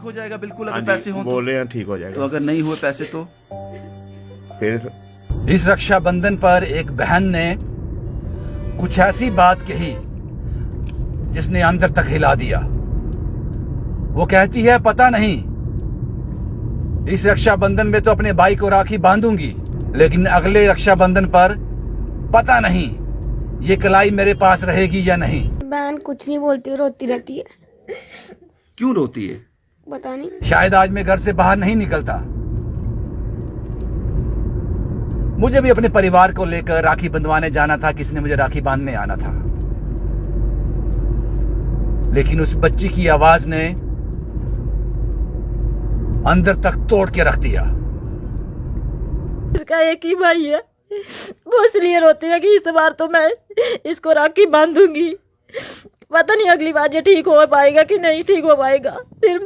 हो जाएगा बिल्कुल हाँ अगर जी, पैसे हों तो? बोल रहे हैं ठीक हो तो जाएगा। अगर नहीं हुए पैसे तो? फिर इस रक्षाबंधन पर एक बहन ने कुछ ऐसी बात कही जिसने अंदर तक हिला दिया। वो कहती है पता नहीं इस रक्षाबंधन में तो अपने भाई को राखी बांधूंगी, लेकिन अगले रक्षाबंधन पर पता नहीं ये कलाई मेरे पास रहेगी या नहीं। बहन कुछ नहीं बोलती, रोती रहती है। क्यों रोती है? पता नहीं। शायद आज मैं घर से बाहर नहीं निकलता। मुझे भी अपने परिवार को लेकर राखी बंधवाने जाना था, किसी ने मुझे राखी बांधने आना था, लेकिन उस बच्ची की आवाज ने अंदर तक तोड़ के रख दिया। इसका एक ही भाई है, वो इसलिए रोती है कि इस बार तो मैं इसको राखी बांधूंगी, पता नहीं अगली बार ये ठीक हो पाएगा कि नहीं ठीक हो पाएगा, फिर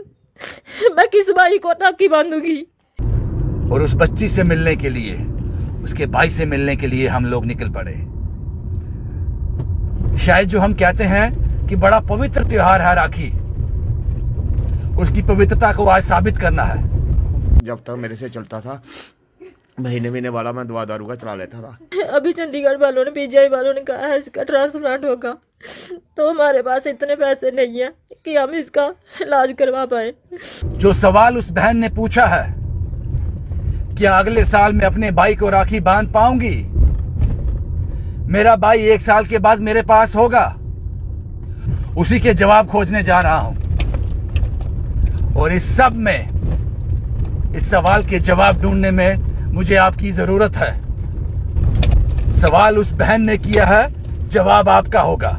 मैं किस भाई को राखी बांधूंगी। और उस बच्ची से मिलने के लिए, उसके भाई से मिलने के लिए हम लोग निकल पड़े। शायद जो हम कहते हैं कि बड़ा पवित्र त्योहार है राखी, उसकी पवित्रता को आज साबित करना है। जब तक मेरे से चलता था, महीने वाला मैं दवा दारू का चला लेता था। अभी चंडीगढ़ वालों ने, पीजीआई वालों ने कहा है इसका ट्रांसप्लांट होगा, तो हमारे पास इतने पैसे नहीं है कि हम इसका इलाज करवा पाए। जो सवाल उस बहन ने पूछा है, क्या अगले साल मैं अपने भाई को राखी बांध पाऊंगी, मेरा भाई 1 साल के बाद मेरे पास होगा, उसी के जवाब खोजने जा रहा हूं। और इस सब में, इस सवाल के जवाब ढूंढने में मुझे आपकी जरूरत है। सवाल उस बहन ने किया है, जवाब आपका होगा।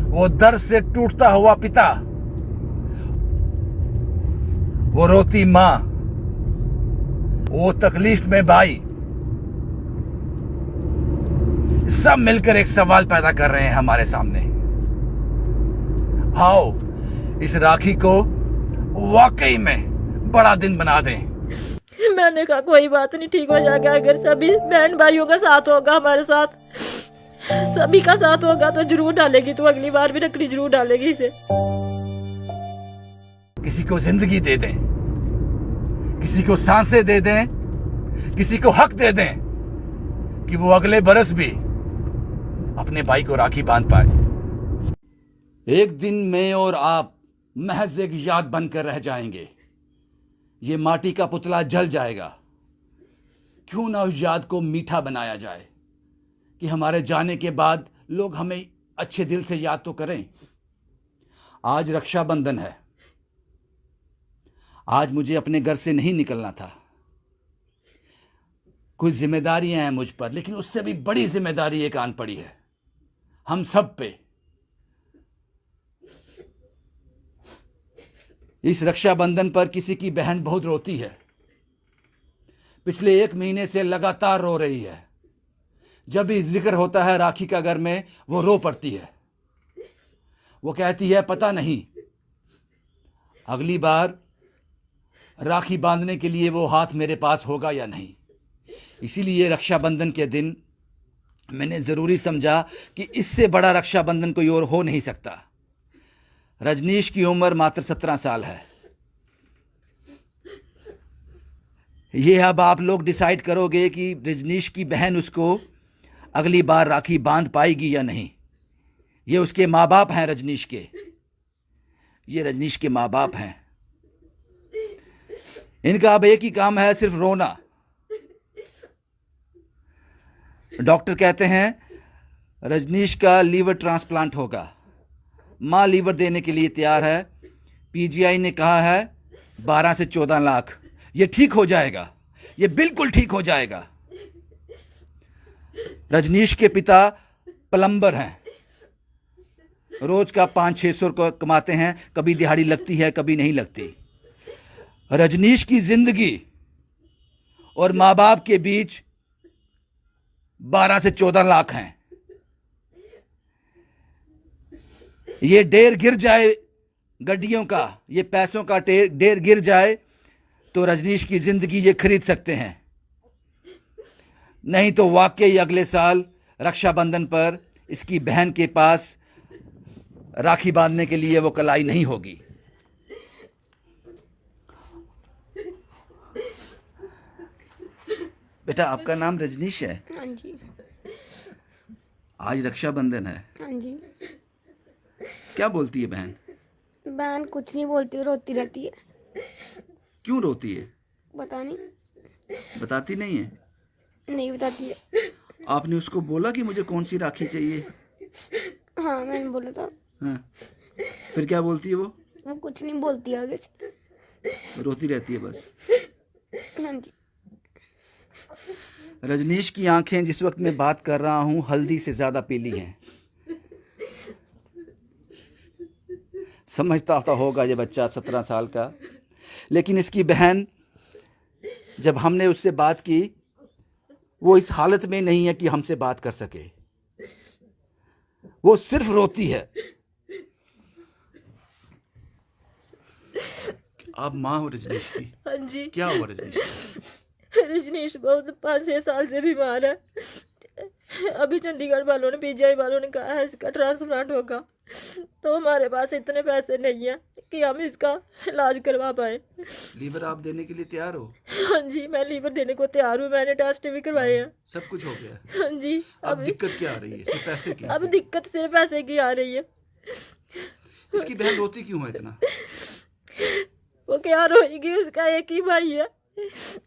वो दर्द से टूटता हुआ पिता, वो रोती मां, वो तकलीफ में भाई, सब मिलकर एक सवाल पैदा कर रहे हैं हमारे सामने। आओ इस राखी को वाकई में बड़ा दिन बना दें। मैंने कहा कोई बात नहीं, ठीक हो जाएगा। अगर सभी बहन भाइयों का साथ होगा, हमारे साथ सभी का साथ होगा तो जरूर डालेगी, तो अगली बार भी रखड़ी जरूर डालेगी इसे। किसी को जिंदगी दे दें, किसी को सांसें दे दें, किसी को हक दे दें कि वो अगले बरस भी अपने भाई को राखी बांध पाए। एक दिन मैं और आप महज एक याद बनकर रह जाएंगे। ये माटी का पुतला जल जाएगा। क्यों ना उस याद को मीठा बनाया जाए कि हमारे जाने के बाद लोग हमें अच्छे दिल से याद तो करें। आज रक्षाबंधन है। आज मुझे अपने घर से नहीं निकलना था। कुछ जिम्मेदारियां हैं मुझ पर, लेकिन उससे भी बड़ी जिम्मेदारी एक आन पड़ी है हम सब पे। इस रक्षाबंधन पर किसी की बहन बहुत रोती है। पिछले 1 महीने से लगातार रो रही है। जब भी जिक्र होता है राखी का घर में, वो रो पड़ती है। वो कहती है पता नहीं अगली बार राखी बांधने के लिए वो हाथ मेरे पास होगा या नहीं। इसीलिए रक्षाबंधन के दिन मैंने ज़रूरी समझा कि इससे बड़ा रक्षाबंधन कोई और हो नहीं सकता। रजनीश की उम्र मात्र 17 साल है। ये अब आप लोग डिसाइड करोगे कि रजनीश की बहन उसको अगली बार राखी बांध पाएगी या नहीं। ये उसके माँ बाप हैं रजनीश के, ये रजनीश के माँ बाप हैं। इनका अब एक ही काम है, सिर्फ रोना। डॉक्टर कहते हैं रजनीश का लीवर ट्रांसप्लांट होगा। माँ लीवर देने के लिए तैयार है। पीजीआई ने कहा है 12 से 14 लाख। ये ठीक हो जाएगा, ये बिल्कुल ठीक हो जाएगा। रजनीश के पिता प्लम्बर हैं। रोज का 500-600 रुपये कमाते हैं। कभी दिहाड़ी लगती है, कभी नहीं लगती। रजनीश की जिंदगी और माँ बाप के बीच 12 से 14 लाख हैं। ये ढेर गिर जाए गड्डियों का, ये पैसों का ढेर गिर जाए तो रजनीश की जिंदगी ये खरीद सकते हैं। नहीं तो वाकई अगले साल रक्षाबंधन पर इसकी बहन के पास राखी बांधने के लिए वो कलाई नहीं होगी। बेटा आपका नाम रजनीश है। हाँ जी। आज रक्षाबंधन है, हाँ जी। क्या बोलती है बहन? बहन कुछ नहीं बोलती, रोती रहती है। क्यों रोती है? पता नहीं, बताती नहीं है? नहीं बताती है। आपने उसको बोला कि मुझे कौन सी राखी चाहिए? हाँ मैंने बोला था। हाँ, फिर क्या बोलती है वो कुछ नहीं बोलती आगे से। रोती रहती है बस। हाँ जी। रजनीश की आंखें जिस वक्त मैं बात कर रहा हूं हल्दी से ज्यादा पीली हैं। समझता तो होगा ये बच्चा 17 साल का, लेकिन इसकी बहन, जब हमने उससे बात की, वो इस हालत में नहीं है कि हमसे बात कर सके। वो सिर्फ रोती है। आप माँ हो रजनीश की? हाँ जी। क्या हुआ रजनीश? रजनीश बहुत 5-6 साल से बीमार है। अभी चंडीगढ़ वालों ने, पीजीआई वालों ने कहा है इसका ट्रांसप्लांट होगा, तो हमारे पास इतने पैसे नहीं है कि हम इसका इलाज करवा पाए। लीवर आप देने के लिए तैयार हो? हाँ जी, मैं लीवर देने को तैयार हूँ, मैंने टेस्ट भी करवाए हैं। सब कुछ हो गया? हाँ जी। अब दिक्कत क्या आ रही है? सिर्फ पैसे की? अब दिक्कत सिर्फ पैसे की आ रही है। इसकी बहन रोती क्यों है इतना? वो क्या रोएगी, उसका एक ही भाई है,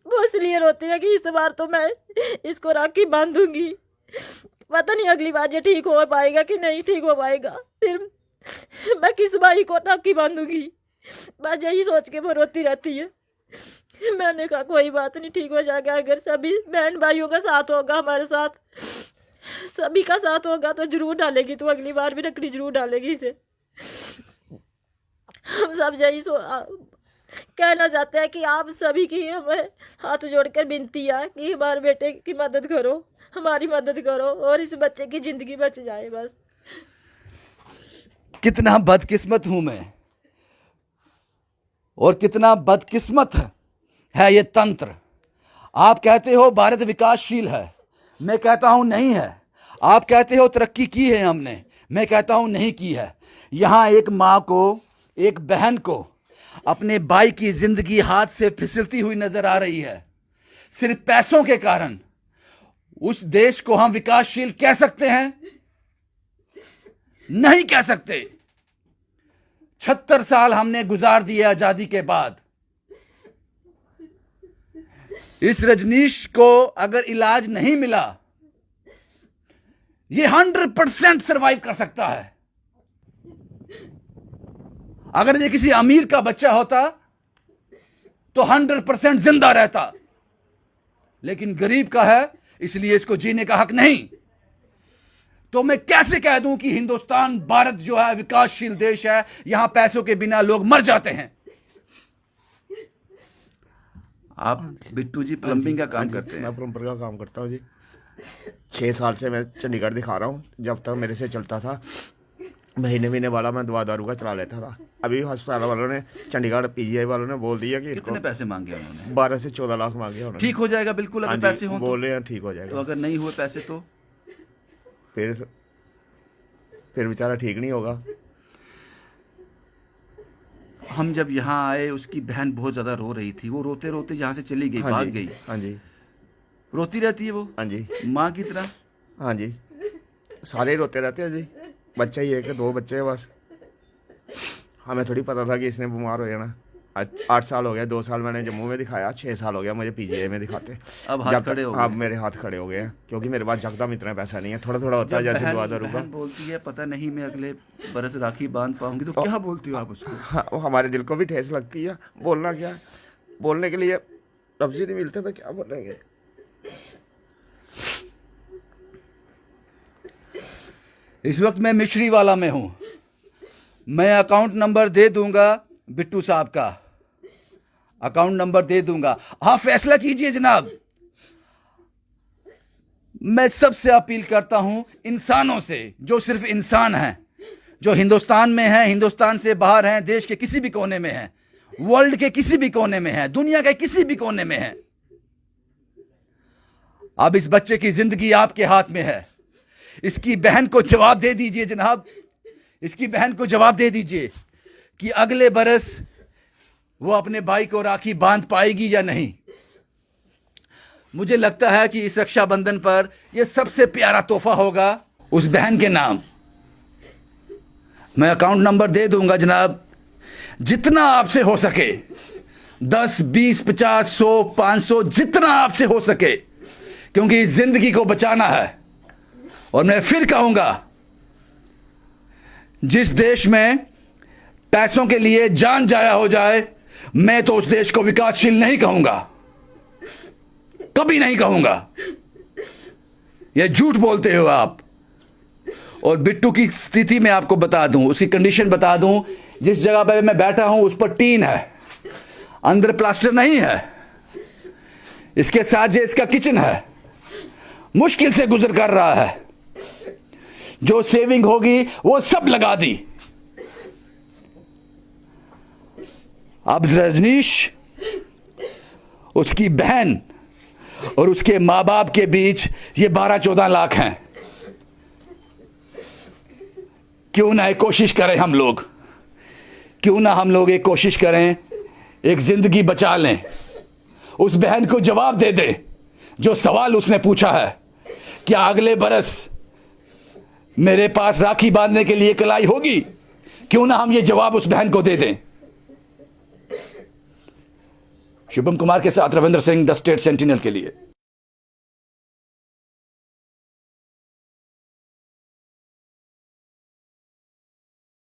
वो इसलिए रोती है कि इस बार तो मैं इसको राखी बांधूंगी, पता नहीं अगली बार ये ठीक हो पाएगा कि नहीं ठीक हो पाएगा, फिर मैं किस भाई को राखी बांधूंगी। बस यही सोच के वो रोती रहती है। मैंने कहा कोई बात नहीं, ठीक हो जाएगा। अगर सभी बहन भाइयों का साथ होगा, हमारे साथ सभी का साथ होगा तो जरूर डालेगी, तो अगली बार भी रखड़ी जरूर डालेगी इसे। हम सब यही कहना चाहते हैं कि आप सभी की हमें हाथ जोड़कर विनती है कि हमारे बेटे की मदद करो, हमारी मदद करो और इस बच्चे की जिंदगी बच जाए बस। कितना बदकिस्मत हूं मैं, और कितना बदकिस्मत है ये तंत्र। आप कहते हो भारत विकासशील है, मैं कहता हूं नहीं है। आप कहते हो तरक्की की है हमने, मैं कहता हूं नहीं की है। यहां एक माँ को, एक बहन को अपने भाई की जिंदगी हाथ से फिसलती हुई नजर आ रही है। सिर्फ पैसों के कारण उस देश को हम विकासशील कह सकते हैं? नहीं कह सकते। 76 साल हमने गुजार दिए आजादी के बाद। इस रजनीश को अगर इलाज नहीं मिला, ये 100% सरवाइव कर सकता है। अगर ये किसी अमीर का बच्चा होता तो 100% जिंदा रहता, लेकिन गरीब का है, इसलिए इसको जीने का हक नहीं। तो मैं कैसे कह दूं कि हिंदुस्तान, भारत जो है विकासशील देश है, यहां पैसों के बिना लोग मर जाते हैं। आप बिट्टू जी प्लम्बिंग का काम करते हैं? मैं प्लम्बर का काम करता हूँ जी। 6 साल से मैं चंडीगढ़ दिखा रहा हूँ। जब तक मेरे से चलता था, महीने वाला मैं दवा दारू का चला लेता था। अभी अस्पताल वालों ने, चंडीगढ़ पीजीआई वालों ने बोल दिया कि कितने पैसे मांगे उन्होंने? 12 से 14 लाख मांगे उन्होंने। ठीक हो जाएगा बिल्कुल अगर पैसे हो तो? बोल रहे हैं ठीक हो तो जाएगा। अगर नहीं हुए पैसे तो फिर बेचारा ठीक नहीं होगा। हम जब यहाँ आए, उसकी बहन बहुत ज्यादा रो रही थी। वो रोते रोते यहाँ से चली गई, भाग गई। हाँ जी। रोती रहती है वो? हाँ जी। माँ की तरह? हाँ जी, सारे रोते रहते हैं जी। बच्चा ही है कि 2 बच्चे हैं बस। हमें थोड़ी पता था कि इसने बीमार हो जाना। आज 8 साल हो गया, 2 साल मैंने जम्मू में दिखाया, 6 साल हो गया मुझे पीजीआई में दिखाते। अब हाथ खड़े हो गए? अब मेरे हाथ खड़े हो गए हैं, क्योंकि मेरे पास जकदम इतना पैसा नहीं है। थोड़ा थोड़ा होता है, जैसे दुआ दारू का। बहन बोलती है पता नहीं मैं अगले बरस राखी बांध पाऊंगी, तो क्या बोलती हो आप उसको? हाँ, वो हमारे दिल को भी ठेस लगती है। बोलना क्या, बोलने के लिए लफ्ज़ ही नहीं मिलते, तो क्या बोलेंगे। इस वक्त मैं मिश्री वाला में हूं। मैं अकाउंट नंबर दे दूंगा बिट्टू साहब का, अकाउंट नंबर दे दूंगा। आप फैसला कीजिए जनाब। मैं सबसे अपील करता हूं, इंसानों से, जो सिर्फ इंसान हैं, जो हिंदुस्तान में हैं, हिंदुस्तान से बाहर हैं, देश के किसी भी कोने में हैं, वर्ल्ड के किसी भी कोने में हैं, दुनिया के किसी भी कोने में हैं। अब इस बच्चे की जिंदगी आपके हाथ में है। इसकी बहन को जवाब दे दीजिए जनाब, इसकी बहन को जवाब दे दीजिए कि अगले बरस वो अपने भाई को राखी बांध पाएगी या नहीं। मुझे लगता है कि इस रक्षाबंधन पर यह सबसे प्यारा तोहफा होगा उस बहन के नाम। मैं अकाउंट नंबर दे दूंगा जनाब, जितना आपसे हो सके, 10, 20, 50, 100, 500, जितना आपसे हो सके, क्योंकि इस जिंदगी को बचाना है। और मैं फिर कहूंगा, जिस देश में पैसों के लिए जान जाया हो जाए, मैं तो उस देश को विकासशील नहीं कहूंगा, कभी नहीं कहूंगा। यह झूठ बोलते हो आप। और बिट्टू की स्थिति मैं आपको बता दूं, उसकी कंडीशन बता दूं। जिस जगह पर मैं बैठा हूं उस पर टीन है, अंदर प्लास्टर नहीं है। इसके साथ जो इसका किचन है, मुश्किल से गुजर कर रहा है। जो सेविंग होगी वो सब लगा दी। अब रजनीश, उसकी बहन और उसके मां बाप के बीच ये 12-14 लाख हैं। क्यों ना एक कोशिश करें हम लोग, क्यों ना हम लोग एक कोशिश करें, एक जिंदगी बचा लें। उस बहन को जवाब दे दे जो सवाल उसने पूछा है, क्या अगले बरस मेरे पास राखी बांधने के लिए कलाई होगी? क्यों ना हम ये जवाब उस बहन को दे दें। शुभम कुमार के साथ Ravindra Singh, the state sentinel के लिए।